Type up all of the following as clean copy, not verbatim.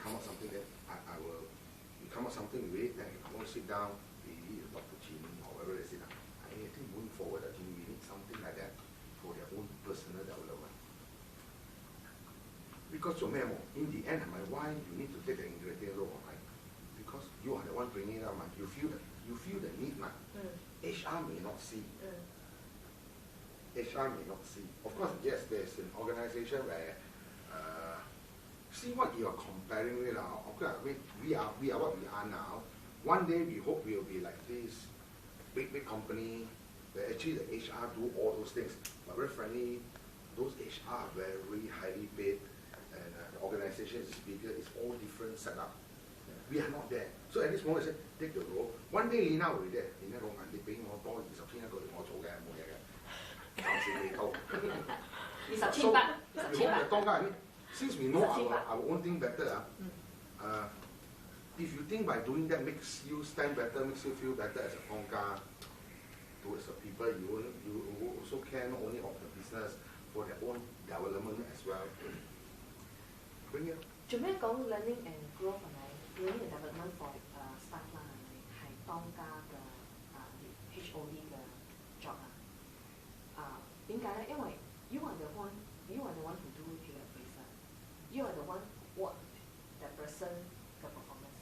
come up something that I will come up something with it, then I want to sit down, we need to talk to Jim or whatever they say. I think moving forward, I think we need something like that for their own personal development. Because in the end, why you need to take the ingredient role, right? Because you are the one bringing it up, you feel the need, HR may not see. HR may not see. Of course, yes, there's an organization where see what you are comparing with now. Okay, I mean, we are what we are now. One day we hope we will be like this big company where actually the HR do all those things. But very frankly, those HR are very highly paid, and the organization is bigger. It's all different setup. We are not there. So at this moment, I said, take the role. One day Lina will be there. Lina 講緊，你俾我多20千一個月我做嘅，冇嘢嘅，暫時未到。20千八，20千八。當家人 since we know our own thing better, if you think by doing that makes you stand better, makes you feel better as a 當家 towards the people, you also care not only of the business, for their own development as well. Bring it. 做咩講 learning and growth 係咪 ？learning and development for staff 啦，係當家嘅HOD 嘅 job 點解咧？因為 you are the one who do here research. You are the one what that person the performance.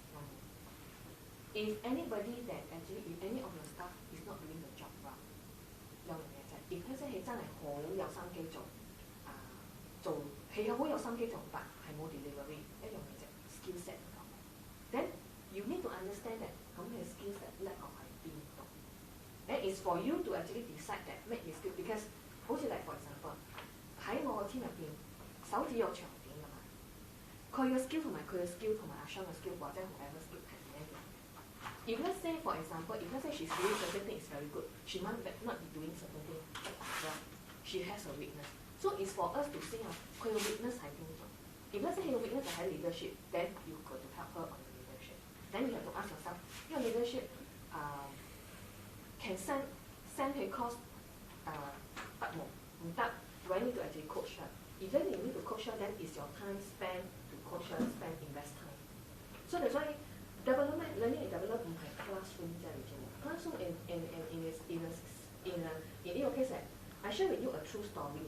If anybody that actually if any of your staff is not doing the job well, 有樣嘢就係 if 佢真係好有心機做係好有心機做，但係冇 delivery 一樣嘢就 skill set 唔夠。Then you need to understand that 咁嘅 skill set lack of 係邊度。Then it's for you to actually decide that make your skill because 好似like for example 喺我個 team 入邊手指有長短㗎嘛，佢嘅 skill 同埋佢嘅 skill 同埋阿 Sean 嘅 skill 或者 whoever skill 係唔一樣。If let's say for example, if let's say she's doing certain thing is very good, she might not be doing certain thing well. She has a weakness. So it's for us to see 佢嘅 weakness 喺邊度。If let's say 佢嘅 weakness 係喺 leadership, then you got to help her on the leadership. Then you have to ask yourself, 因為 leadership can send 佢 course 得冇唔得 ？Do I need to actually coach her? If then you need to coach her, then is your time spent to coach her, spend invest time. So that's why development, learning and development 唔係 classroom 啫，你知冇 ？Classroom in your case, I share with you a true story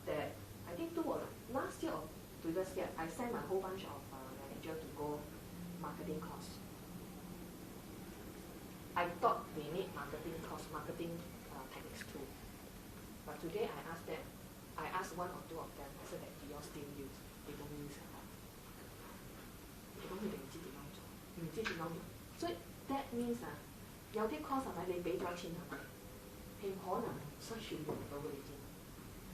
that I think last year or previous year, I sent my whole bunch of manager to go marketing course. I thought they need marketing course, marketing techniques too. But today I asked one or two of them, I said that do you all still use? They don't use at all. 咁佢哋唔知點樣做，唔知點樣用。所以 that means 有啲 course 係咪你俾咗錢係咪？係可能需要用到嘅，你知嗎？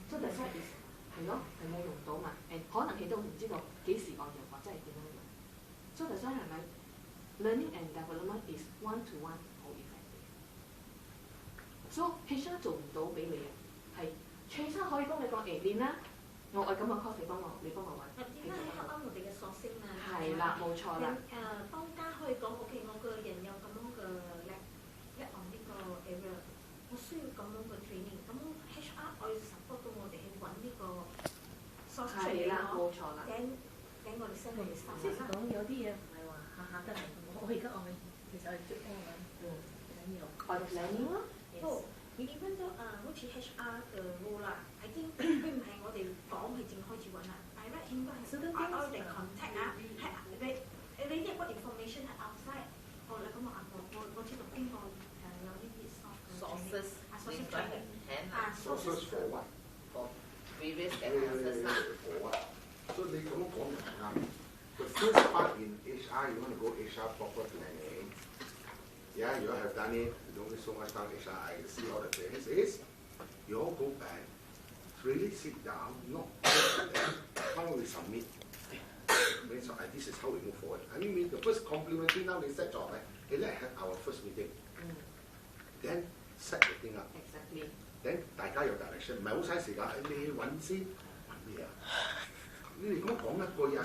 所以 that's why is 係咯，係冇用到嘛，誒可能佢都唔知道幾時外用或者係點樣用。所以 that's why 係咪 learning and development is one to one 好 effective。所以 HR 做唔到俾你嘅係 HR 可以幫你講練啦，我咁嘅 course 你幫我揾。點解係啱我哋嘅索性嘛？係啦，冇錯啦。當家可以講 OK， 我個人有咁樣嘅叻on呢個 area， 我需要咁樣嘅 training， 咁 HR 可以 support 到我哋去揾呢個 source 出嚟咯。冇錯啦。俾我哋 send 我哋 staff 即係講有啲嘢唔係話下下得嚟，我而家其實係捉緊緊要。我哋 planning 咯。你見翻咗好似 HR 嘅 role 啦，係經佢唔係我哋講係正開始揾啦，但係咧應該係我哋 contact 係你一個 information 係 outside， 我咁我知道邊個有呢啲 sources sources for what? For previous experiences. For what? So 你咁樣講唔啱。The first part in HR, you want to go HR proper planning. Yeah, you all have done it. You don't need so much time HR. I see all the things. Is you all go back, really sit down, how we submit. So this is how we move forward. I mean, the first complimentary now they set job, right? Let's have our first meeting. Then set the thing up. Exactly. Then 大家有 direction， 唔係好嘥時間。你揾先揾咩啊？你哋咁樣講一句啊，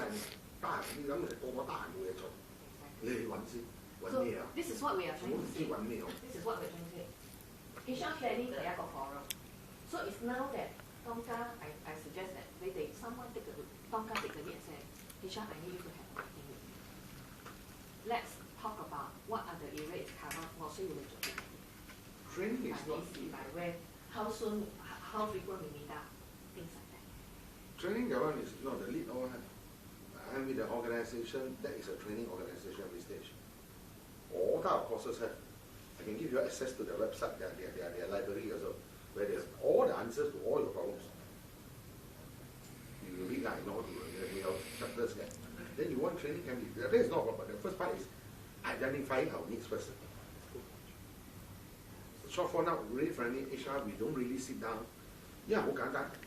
得閒你諗人哋個個得閒冇嘢做，你哋揾先。So this is what we are trying to say. This is what we are trying to say. HR planning 係一個 forum. So it's now that 當家 I suggest that 你哋 someone take the 當家 take the lead and say HR I need you to have a meeting with me. let's talk about what are the areas covered 我需要你做啲乜嘢 Training ，by is not 幾時 by when how soon how frequent we meet up things like that training. That one is not the lead one. I'm with the organization. That is a training organization every stage. All type of courses have. I can give you access to their website, their library also, where there's all the answers to all your problems. You read, I know your chapters there. Then you want training can be. That is not problem. But the first part is identifying our needs first. Short for now, really friendly HR, we don't really sit down. Yeah,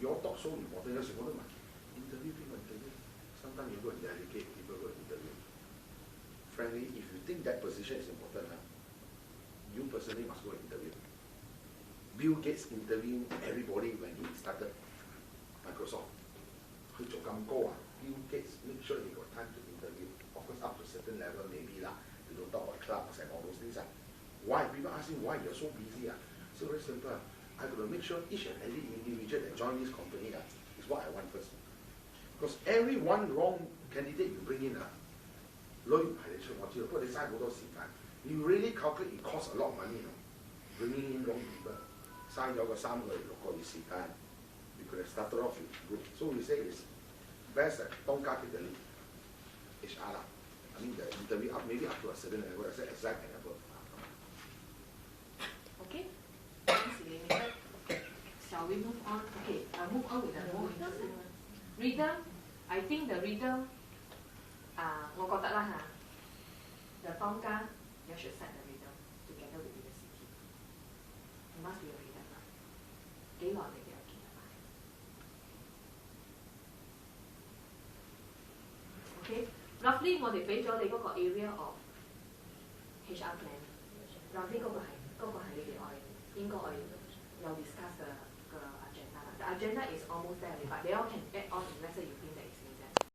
your talk so important. Interview people, interview. Sometimes you go and delegate, people go and interview. Frankly, if you think that position is important, you personally must go and interview. Bill Gates interviewing everybody when he started Microsoft. Bill Gates make sure he got time to interview. Of course, up to a certain level, maybe lah. You don't talk about clubs and all those things. Why? People ask him why you're so busy. So very simple. I got to make sure each and every individual that join this company is what I want first. Because every one wrong candidate you bring in, you really calculate it costs a lot of money. Bringing in wrong people. You could have started off with good. So we say it's best that don't calculate the lead. HR. I mean the interview up maybe up to a certain level, I say exact and above. Okay shall we move on okay I'll move on with the more interesting one reader I think the reader 我覺得啦 the 當家 you should set the reader together with the city you must be a reader 幾耐你哋有見啊 Okay roughly 我哋俾咗你嗰個 area of HR plan roughly 嗰個係你哋應該有 discuss 嘅 agenda. The agenda is almost there, but they all can add on if let's say you think that is